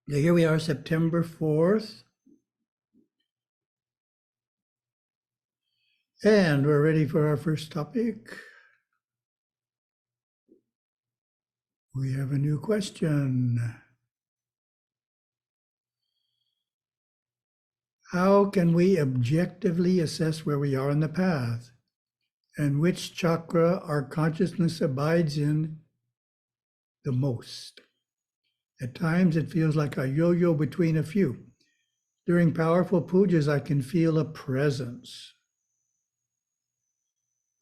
Here we are, September 4th. And we're ready for our first topic. We have a new question. How can we objectively assess where we are in the path and which chakra our consciousness abides in the most? At times it feels like a yo-yo between a few. During powerful pujas, I can feel a presence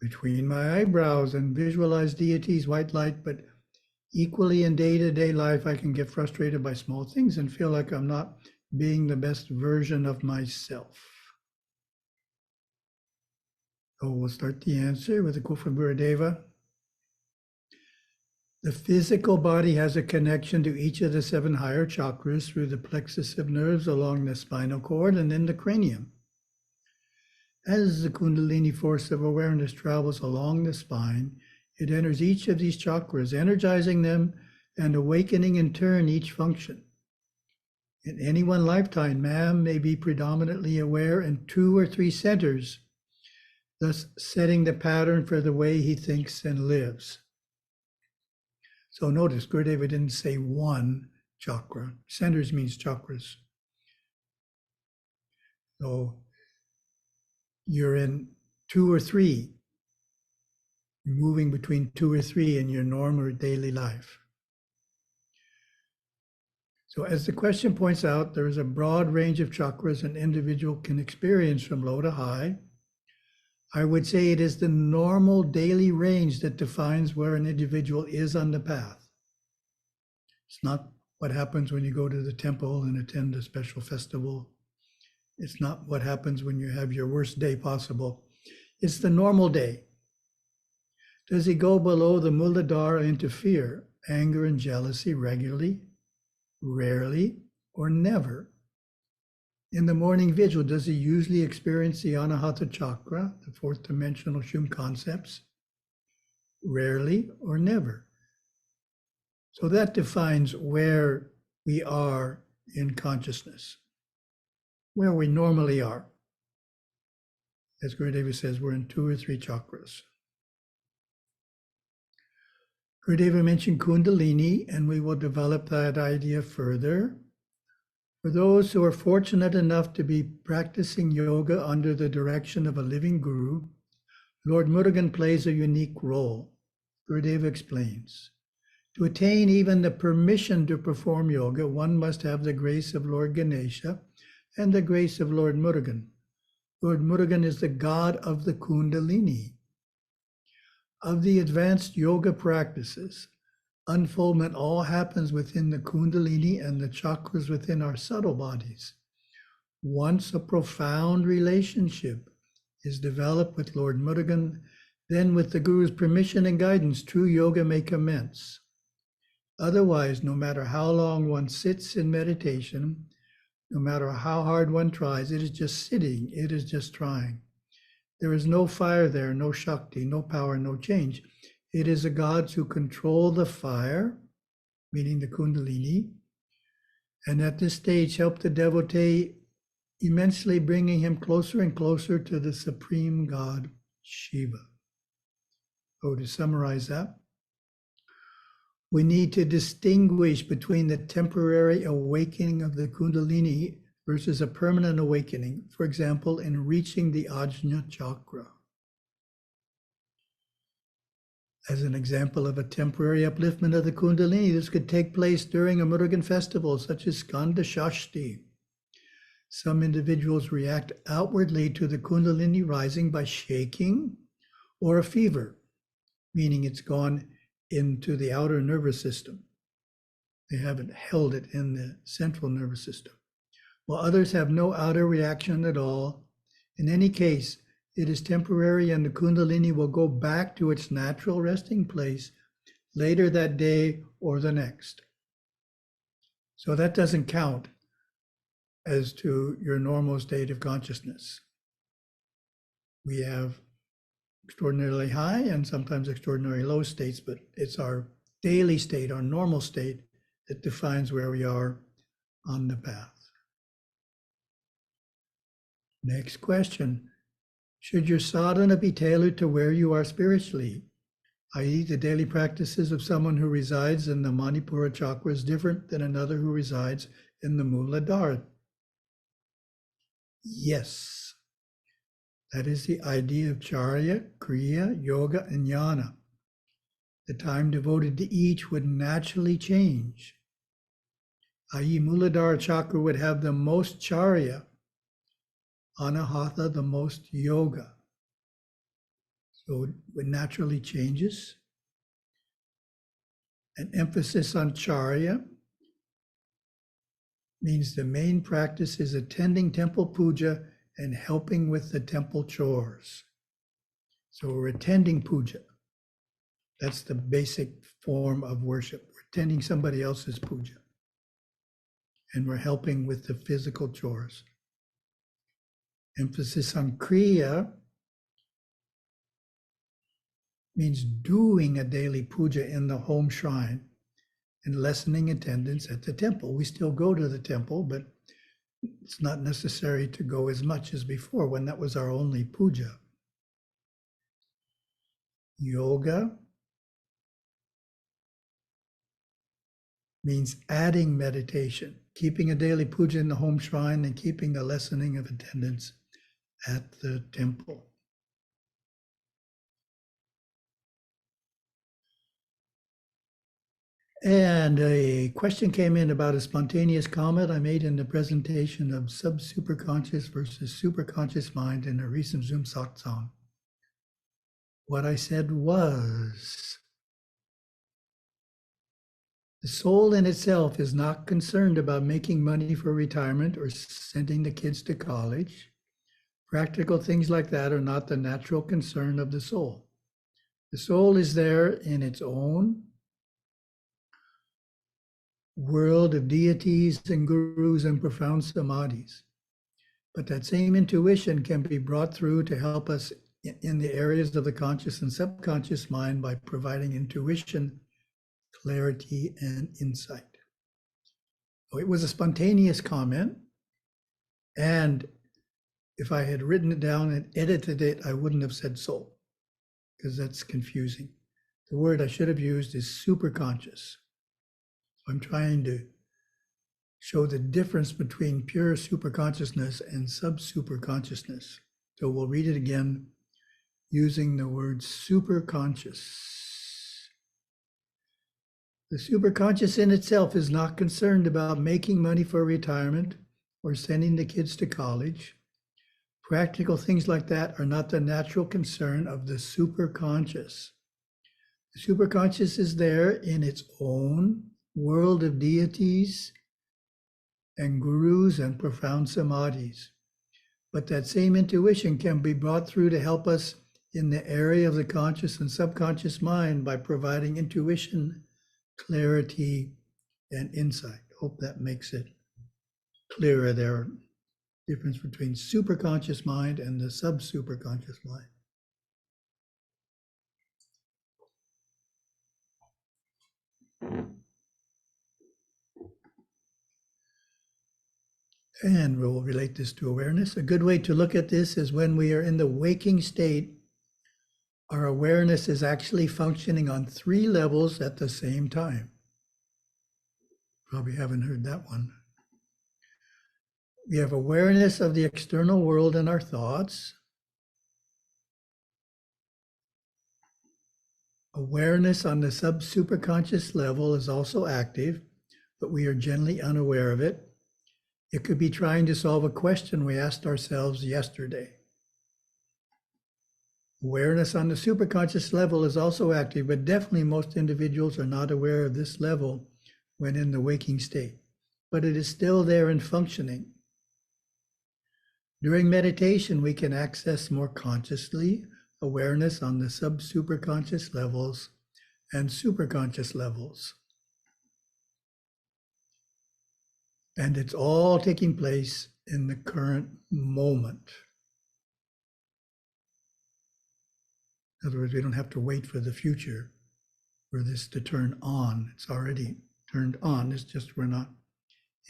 between my eyebrows and visualize deities' white light, but equally in day-to-day life, I can get frustrated by small things and feel like I'm not being the best version of myself. So we'll start the answer with a quote from Gurudev. The physical body has a connection to each of the 7 higher chakras through the plexus of nerves along the spinal cord and in the cranium. As the Kundalini force of awareness travels along the spine, it enters each of these chakras, energizing them and awakening in turn each function. In any one lifetime, man may be predominantly aware in 2 or 3 centers, thus setting the pattern for the way he thinks and lives. So notice, Gurudev didn't say one chakra. Centers means chakras. So you're in 2 or 3. You're moving between 2 or 3 in your normal daily life. So as the question points out, there is a broad range of chakras an individual can experience from low to high. I would say it is the normal daily range that defines where an individual is on the path. It's not what happens when you go to the temple and attend a special festival. It's not what happens when you have your worst day possible. It's the normal day. Does he go below the Muladhara into fear, anger, and jealousy regularly, rarely, or never? In the morning vigil, does he usually experience the Anahata chakra, the 4th dimensional Shum concepts? Rarely or never. So that defines where we are in consciousness, where we normally are. As Gurudev says, we're in 2 or 3 chakras. Gurudev mentioned Kundalini, and we will develop that idea further. For those who are fortunate enough to be practicing yoga under the direction of a living guru, Lord Murugan plays a unique role. Gurudev explains, to attain even the permission to perform yoga, one must have the grace of Lord Ganesha and the grace of Lord Murugan. Lord Murugan is the god of the Kundalini. Of the advanced yoga practices, unfoldment all happens within the Kundalini and the chakras within our subtle bodies. Once a profound relationship is developed with Lord Murugan, then with the Guru's permission and guidance, true yoga may commence. Otherwise, no matter how long one sits in meditation, no matter how hard one tries, it is just sitting, it is just trying. There is no fire there, no Shakti, no power, no change. It is the gods who control the fire, meaning the Kundalini, and at this stage help the devotee immensely, bringing him closer and closer to the supreme god, Shiva. So to summarize that, we need to distinguish between the temporary awakening of the Kundalini versus a permanent awakening, for example, in reaching the Ajna chakra. As an example of a temporary upliftment of the Kundalini, this could take place during a Murugan festival, such as Skanda Shashti. Some individuals react outwardly to the Kundalini rising by shaking or a fever, meaning it's gone into the outer nervous system. They haven't held it in the central nervous system. While others have no outer reaction at all. In any case, it is temporary and the Kundalini will go back to its natural resting place later that day or the next. So that doesn't count as to your normal state of consciousness. We have extraordinarily high and sometimes extraordinarily low states, but it's our daily state, our normal state, that defines where we are on the path. Next question. Should your sadhana be tailored to where you are spiritually, i.e. the daily practices of someone who resides in the Manipura chakra is different than another who resides in the Muladhara? Yes. That is the idea of Charya, Kriya, Yoga, and Jnana. The time devoted to each would naturally change, i.e. Muladhara chakra would have the most Charya, Anahata the most Yoga. So it naturally changes. An emphasis on Charya means the main practice is attending temple puja and helping with the temple chores. So we're attending puja. That's the basic form of worship. We're attending somebody else's puja. And we're helping with the physical chores. Emphasis on Kriya means doing a daily puja in the home shrine and lessening attendance at the temple. We still go to the temple, but it's not necessary to go as much as before when that was our only puja. Yoga means adding meditation, keeping a daily puja in the home shrine and keeping the lessening of attendance at the temple. And a question came in about a spontaneous comment I made in the presentation of sub-superconscious versus superconscious mind in a recent Zoom satsang. What I said was, the soul in itself is not concerned about making money for retirement or sending the kids to college. Practical things like that are not the natural concern of the soul. The soul is there in its own world of deities and gurus and profound samadhis. But that same intuition can be brought through to help us in the areas of the conscious and subconscious mind by providing intuition, clarity, and insight. So it was a spontaneous comment, and if I had written it down and edited it, I wouldn't have said soul, because that's confusing. The word I should have used is superconscious. I'm trying to show the difference between pure superconsciousness and sub-superconsciousness. So we'll read it again using the word superconscious. The superconscious in itself is not concerned about making money for retirement or sending the kids to college. Practical things like that are not the natural concern of the superconscious. The superconscious is there in its own world of deities and gurus and profound samadhis. But that same intuition can be brought through to help us in the area of the conscious and subconscious mind by providing intuition, clarity, and insight. Hope that makes it clearer there. Difference between superconscious mind and the sub-superconscious mind. And we'll relate this to awareness. A good way to look at this is when we are in the waking state, our awareness is actually functioning on 3 levels at the same time. Probably haven't heard that one. We have awareness of the external world and our thoughts. Awareness on the sub-superconscious level is also active, but we are generally unaware of it. It could be trying to solve a question we asked ourselves yesterday. Awareness on the superconscious level is also active, but definitely most individuals are not aware of this level when in the waking state, but it is still there and functioning. During meditation, we can access more consciously awareness on the sub-superconscious levels and superconscious levels. And it's all taking place in the current moment. In other words, we don't have to wait for the future for this to turn on. It's already turned on. It's just we're not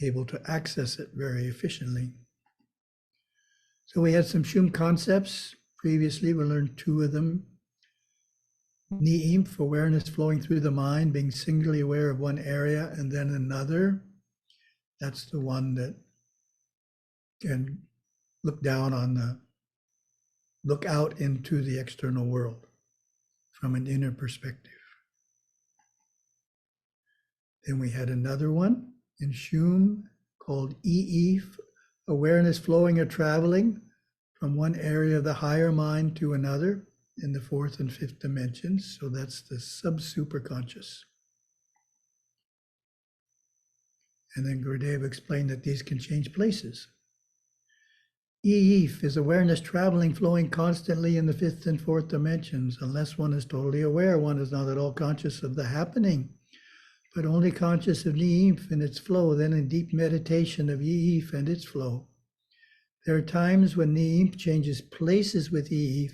able to access it very efficiently. So we had some Shum concepts. Previously, we learned two of them. Ni'imf, awareness flowing through the mind, being singularly aware of one area and then another. That's the one that can look down on look out into the external world from an inner perspective. Then we had another one in Shum called I'if, awareness flowing or traveling from one area of the higher mind to another in the fourth and fifth dimensions. So that's the sub-superconscious. And then Gurudev explained that these can change places. I'if is awareness traveling, flowing constantly in the fifth and fourth dimensions. Unless one is totally aware, one is not at all conscious of the happening, but only conscious of Ni'imf and its flow, then in deep meditation of I'if and its flow. There are times when Ni'imf changes places with I'if,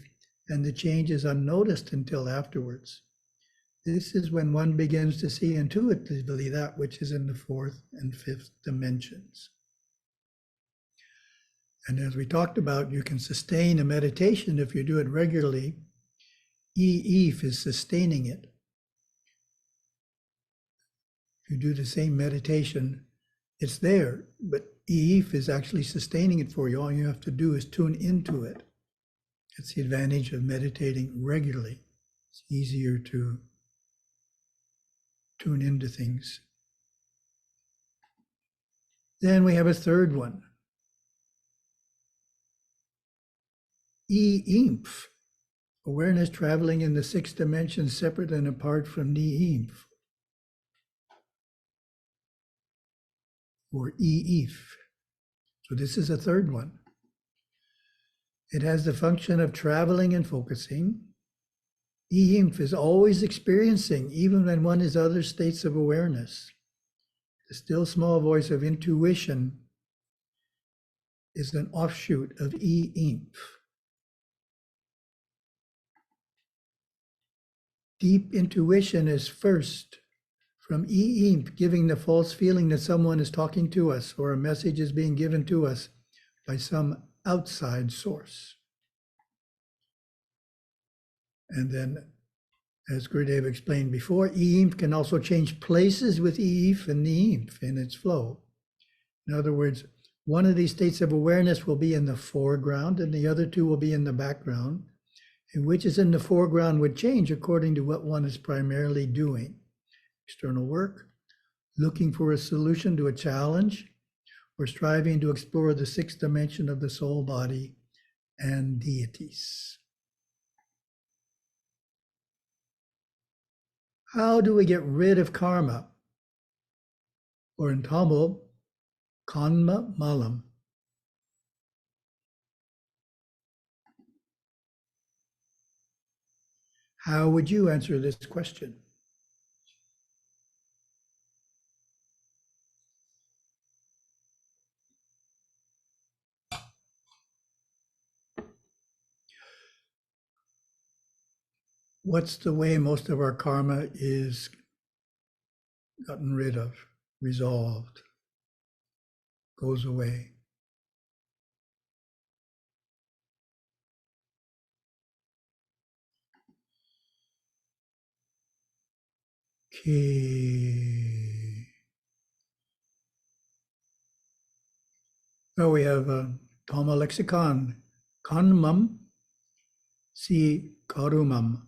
and the change is unnoticed until afterwards. This is when one begins to see intuitively that which is in the fourth and fifth dimensions. And as we talked about, you can sustain a meditation if you do it regularly. I'if is sustaining it. If you do the same meditation, it's there, but I'if is actually sustaining it for you. All you have to do is tune into it. That's the advantage of meditating regularly. It's easier to tune into things. Then we have a third one. I'imf, awareness traveling in the sixth dimension separate and apart from Ni'imf, or I'if. So this is a third one. It has the function of traveling and focusing. I'imf is always experiencing, even when one is other states of awareness. The still small voice of intuition is an offshoot of I'imf. Deep intuition is first from I'imf, giving the false feeling that someone is talking to us or a message is being given to us by some outside source. And then, as Gurudev explained before, I'imf can also change places with I'if and Ni'imf in its flow. In other words, one of these states of awareness will be in the foreground and the other two will be in the background. And which is in the foreground would change according to what one is primarily doing. External work, looking for a solution to a challenge, or striving to explore the sixth dimension of the soul body and deities. How do we get rid of karma? Or in Tamil, kanma malam. How would you answer this question? What's the way most of our karma is gotten rid of, resolved, goes away? Okay. So we have a Tamil lexicon, kanmam, si karumam.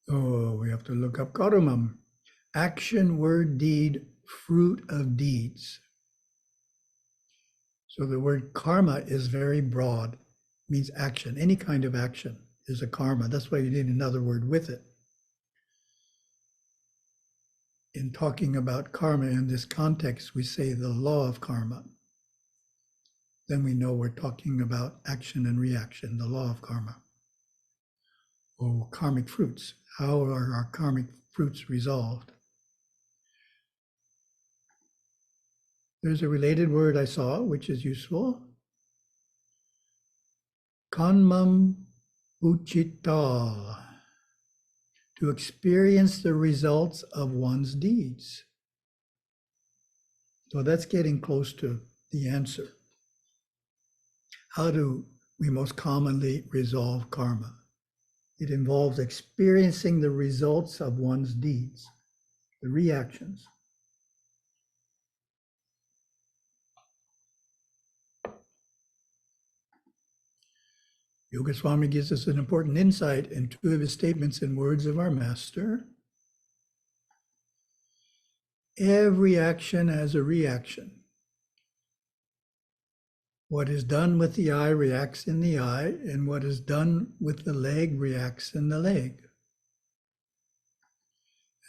Oh, we have to look up karumam. Action, word, deed, fruit of deeds. So the word karma is very broad, it means action. Any kind of action is a karma. That's why you need another word with it. In talking about karma in this context, we say the law of karma. Then we know we're talking about action and reaction, the law of karma. Or karmic fruits. How are our karmic fruits resolved? There's a related word I saw, which is useful. Kanmam Uchita, to experience the results of one's deeds. So that's getting close to the answer. How do we most commonly resolve karma? It involves experiencing the results of one's deeds, the reactions. Yoga Swami gives us an important insight in two of his statements in Words of Our Master. Every action has a reaction. What is done with the eye reacts in the eye, and what is done with the leg reacts in the leg.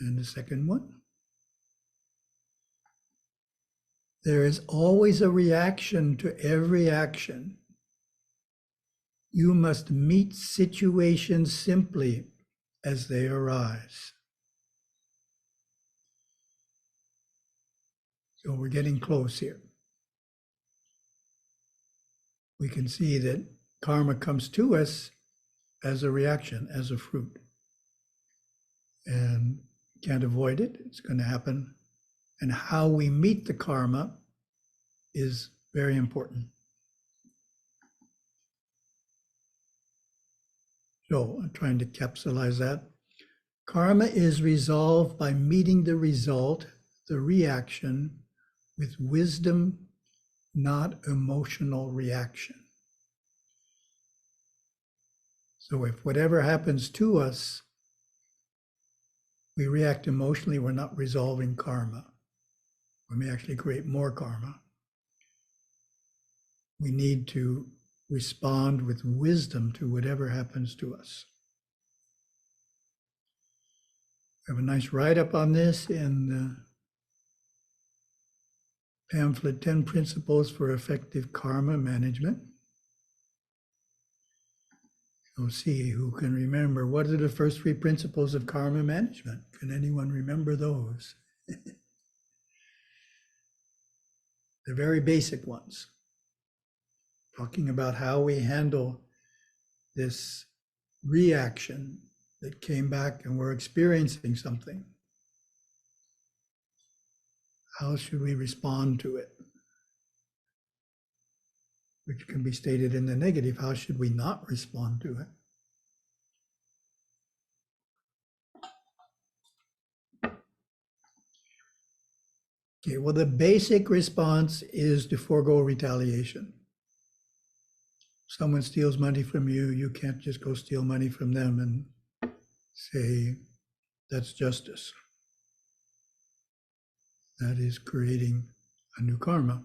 And the second one, there is always a reaction to every action. You must meet situations simply as they arise. So we're getting close here. We can see that karma comes to us as a reaction, as a fruit. And can't avoid it. It's going to happen. And how we meet the karma is very important. So I'm trying to capsulize that. Karma is resolved by meeting the result, the reaction, with wisdom, not emotional reaction. So if whatever happens to us, we react emotionally, we're not resolving karma. We may actually create more karma. We need to respond with wisdom to whatever happens to us. We have a nice write-up on this in the pamphlet 10 Principles for Effective Karma Management. We'll see who can remember. What are the first 3 principles of karma management? Can anyone remember those? The very basic ones. Talking about how we handle this reaction that came back and we're experiencing something. How should we respond to it? Which can be stated in the negative. How should we not respond to it? Okay, well, the basic response is to forego retaliation. Someone steals money from you, you can't just go steal money from them and say, that's justice. That is creating a new karma.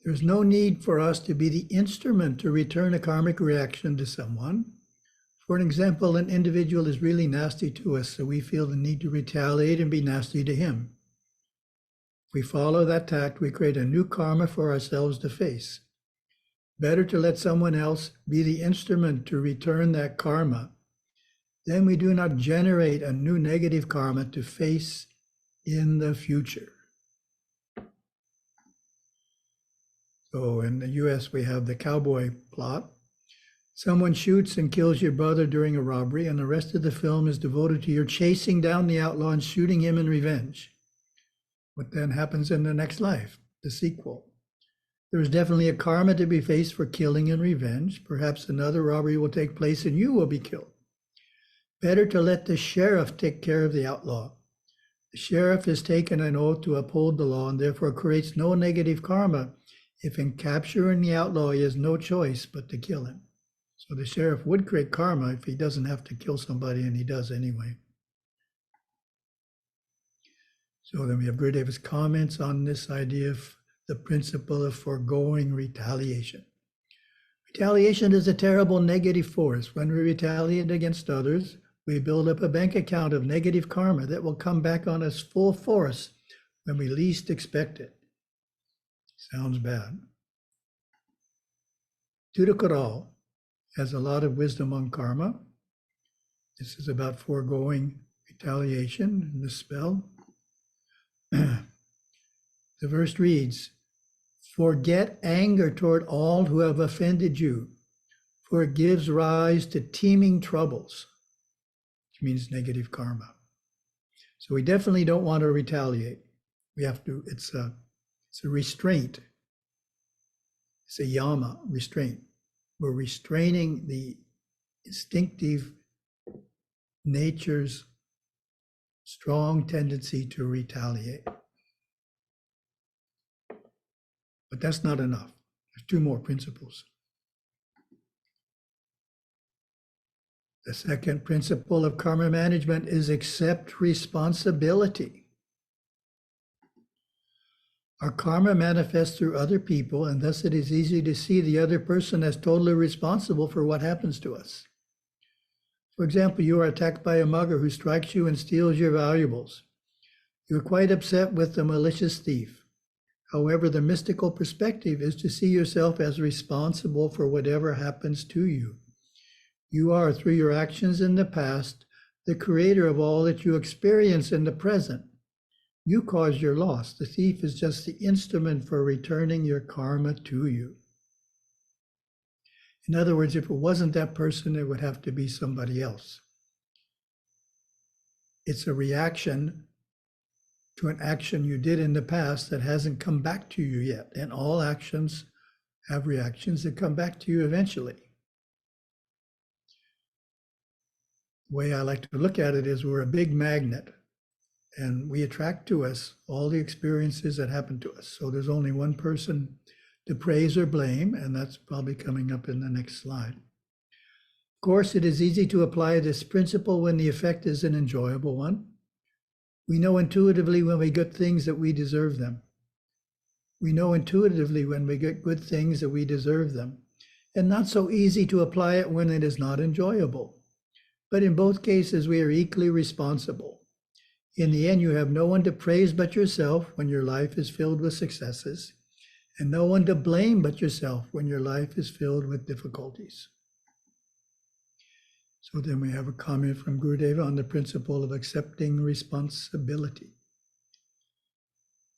There's no need for us to be the instrument to return a karmic reaction to someone. For an example, an individual is really nasty to us, so we feel the need to retaliate and be nasty to him. If we follow that tact, we create a new karma for ourselves to face. Better to let someone else be the instrument to return that karma. Then we do not generate a new negative karma to face in the future. So in the US, we have the cowboy plot. Someone shoots and kills your brother during a robbery, and the rest of the film is devoted to your chasing down the outlaw and shooting him in revenge. What then happens in the next life, the sequel? There is definitely a karma to be faced for killing and revenge. Perhaps another robbery will take place and you will be killed. Better to let the sheriff take care of the outlaw. The sheriff has taken an oath to uphold the law and therefore creates no negative karma if in capturing the outlaw he has no choice but to kill him. So the sheriff would create karma if he doesn't have to kill somebody, and he does anyway. So then we have Gurudeva's comments on this idea of the principle of foregoing retaliation. Retaliation is a terrible negative force. When we retaliate against others, we build up a bank account of negative karma that will come back on us full force when we least expect it. Sounds bad. Thirukkural has a lot of wisdom on karma. This is about foregoing retaliation in the spell. The verse reads, Forget anger toward all who have offended you, for it gives rise to teeming troubles, which means negative karma. So we definitely don't want to retaliate. We have to, it's a restraint. It's a yama, restraint. We're restraining the instinctive nature's strong tendency to retaliate. But that's not enough. There's two more principles. The second principle of karma management is accept responsibility. Our karma manifests through other people, and thus it is easy to see the other person as totally responsible for what happens to us. For example, you are attacked by a mugger who strikes you and steals your valuables. You are quite upset with the malicious thief. However, the mystical perspective is to see yourself as responsible for whatever happens to you. You are, through your actions in the past, the creator of all that you experience in the present. You caused your loss. The thief is just the instrument for returning your karma to you. In other words, if it wasn't that person, it would have to be somebody else. It's a reaction to an action you did in the past that hasn't come back to you yet. And all actions have reactions that come back to you eventually. The way I like to look at it is we're a big magnet, and we attract to us all the experiences that happen to us. So there's only one person to praise or blame, and that's probably coming up in the next slide. Of course, it is easy to apply this principle when the effect is an enjoyable one. We know intuitively when we get things that we deserve them. We know intuitively when we get good things that we deserve them, and not so easy to apply it when it is not enjoyable. But in both cases, we are equally responsible. In the end, you have no one to praise but yourself when your life is filled with successes, and no one to blame but yourself when your life is filled with difficulties. So then we have a comment from Gurudeva on the principle of accepting responsibility.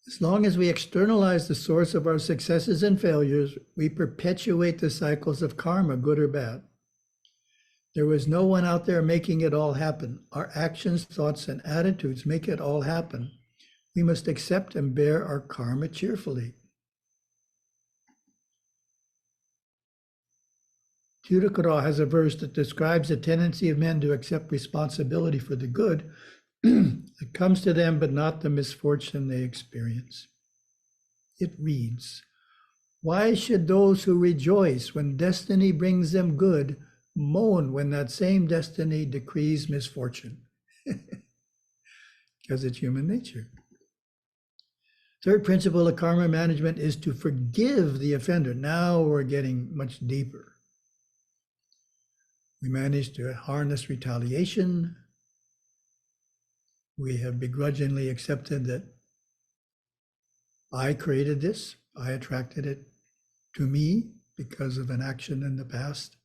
As long as we externalize the source of our successes and failures, we perpetuate the cycles of karma, good or bad. There was no one out there making it all happen. Our actions, thoughts, and attitudes make it all happen. We must accept and bear our karma cheerfully. Tirukara has a verse that describes the tendency of men to accept responsibility for the good that comes to them, but not the misfortune they experience. It reads, "Why should those who rejoice when destiny brings them good moan when that same destiny decrees misfortune?" Because it's human nature. Third principle of karma management is to forgive the offender. Now we're getting much deeper. We managed to harness retaliation. We have begrudgingly accepted that I created this, I attracted it to me because of an action in the past.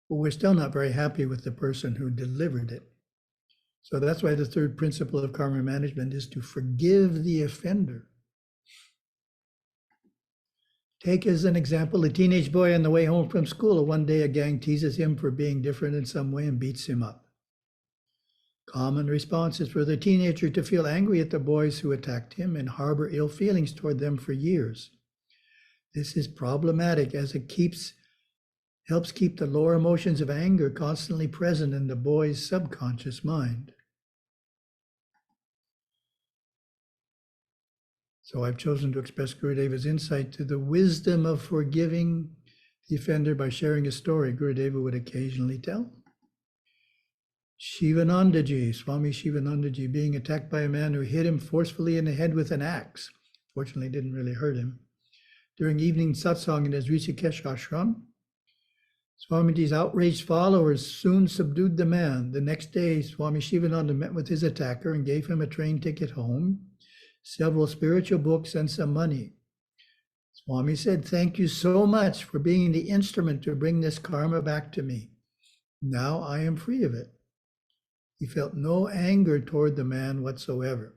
But we're still not very happy with the person who delivered it. So that's why the third principle of karma management is to forgive the offender. Take as an example a teenage boy on the way home from school. One day a gang teases him for being different in some way and beats him up. Common response is for the teenager to feel angry at the boys who attacked him and harbor ill feelings toward them for years. This is problematic as it helps keep the lower emotions of anger constantly present in the boy's subconscious mind. So I've chosen to express Gurudeva's insight to the wisdom of forgiving the offender by sharing a story Gurudeva would occasionally tell. Shivanandaji, Swami Shivanandaji, being attacked by a man who hit him forcefully in the head with an axe. Fortunately, didn't really hurt him. During evening satsang in his Rishikesh ashram, Swamiji's outraged followers soon subdued the man. The next day, Swami Shivananda met with his attacker and gave him a train ticket home, several spiritual books, and some money. Swami said, "Thank you so much for being the instrument to bring this karma back to me. Now I am free of it." He felt no anger toward the man whatsoever.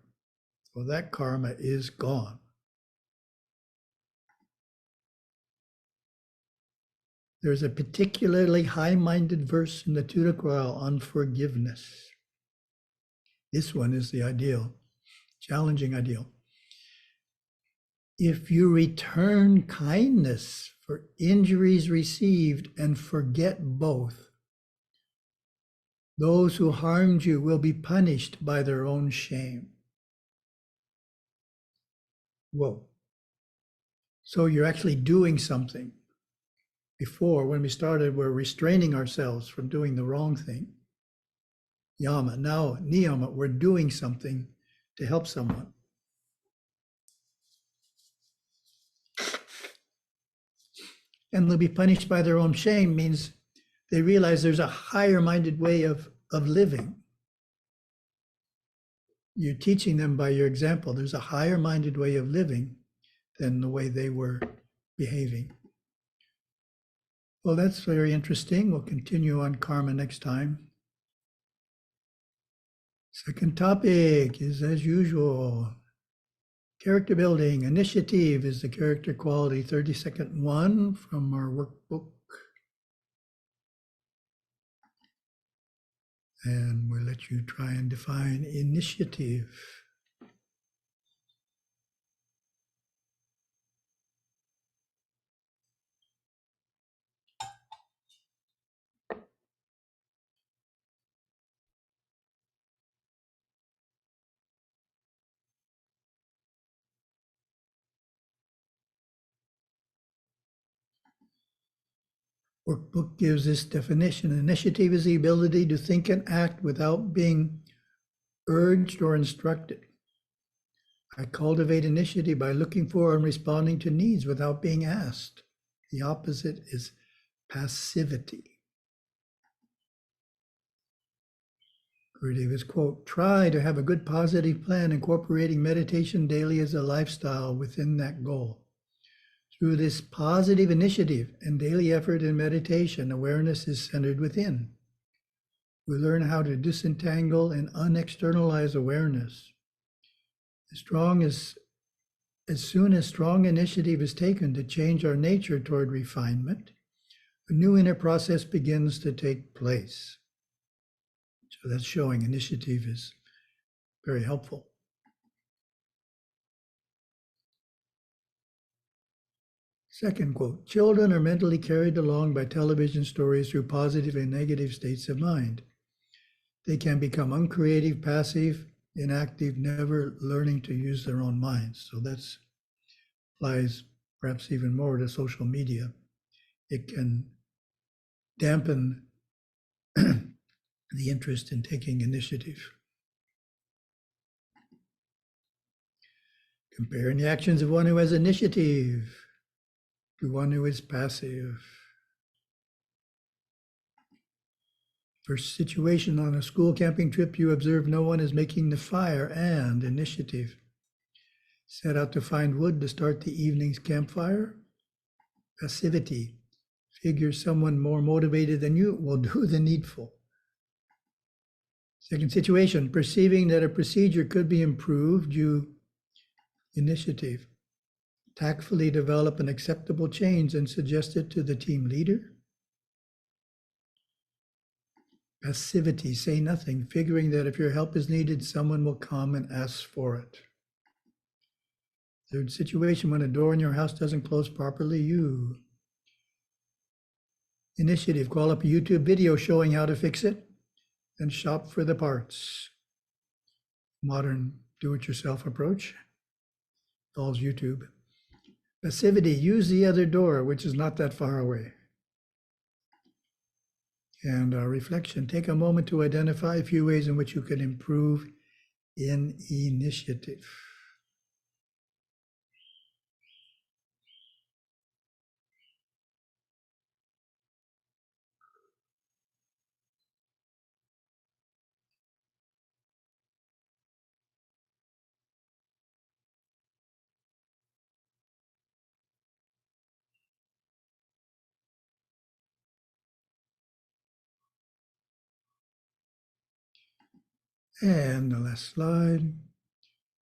So that karma is gone. There's a particularly high-minded verse in the Tirukural on forgiveness. This one is the ideal, challenging ideal. If you return kindness for injuries received and forget both, those who harmed you will be punished by their own shame. Whoa. So you're actually doing something. Before, when we started, we're restraining ourselves from doing the wrong thing. Yama, now niyama, we're doing something to help someone. And they'll be punished by their own shame means they realize there's a higher minded way of living. You're teaching them by your example. There's a higher minded way of living than the way they were behaving. Well, that's very interesting. We'll continue on karma next time. Second topic is, as usual, character building. Initiative is the character quality, 32nd one from our workbook. And we'll let you try and define initiative. Workbook gives this definition. Initiative is the ability to think and act without being urged or instructed. I cultivate initiative by looking for and responding to needs without being asked. The opposite is passivity. Gurudeva's quote, try to have a good positive plan, incorporating meditation daily as a lifestyle within that goal. Through this positive initiative and daily effort in meditation, awareness is centered within. We learn how to disentangle and unexternalize awareness. As soon as strong initiative is taken to change our nature toward refinement, a new inner process begins to take place. So that's showing initiative is very helpful. Second quote, children are mentally carried along by television stories through positive and negative states of mind. They can become uncreative, passive, inactive, never learning to use their own minds. So that applies perhaps even more to social media. It can dampen the interest in taking initiative. Comparing the actions of one who has initiative to one who is passive. First situation, on a school camping trip, you observe no one is making the fire and initiative. Set out to find wood to start the evening's campfire. Passivity. Figure someone more motivated than you will do the needful. Second situation, perceiving that a procedure could be improved, you initiative. Tactfully develop an acceptable change and suggest it to the team leader. Passivity, say nothing, figuring that if your help is needed, someone will come and ask for it. Third situation, when a door in your house doesn't close properly, you initiative, call up a YouTube video showing how to fix it and shop for the parts. Modern do-it-yourself approach involves YouTube. Passivity, use the other door, which is not that far away. And reflection, take a moment to identify a few ways in which you can improve in initiative. And the last slide.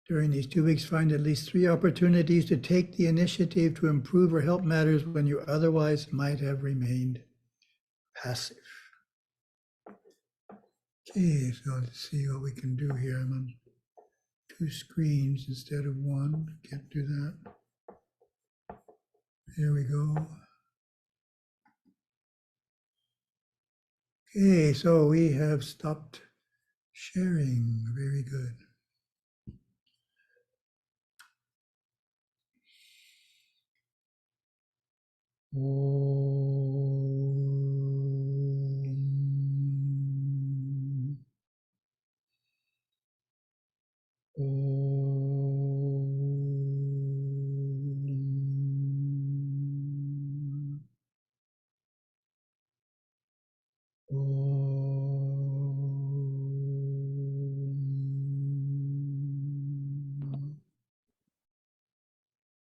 During these 2 weeks, find at least 3 opportunities to take the initiative to improve or help matters when you otherwise might have remained passive. Okay, so let's see what we can do here. I'm on 2 screens instead of 1. Can't do that. Here we go. Okay, so we have stopped sharing. Very good.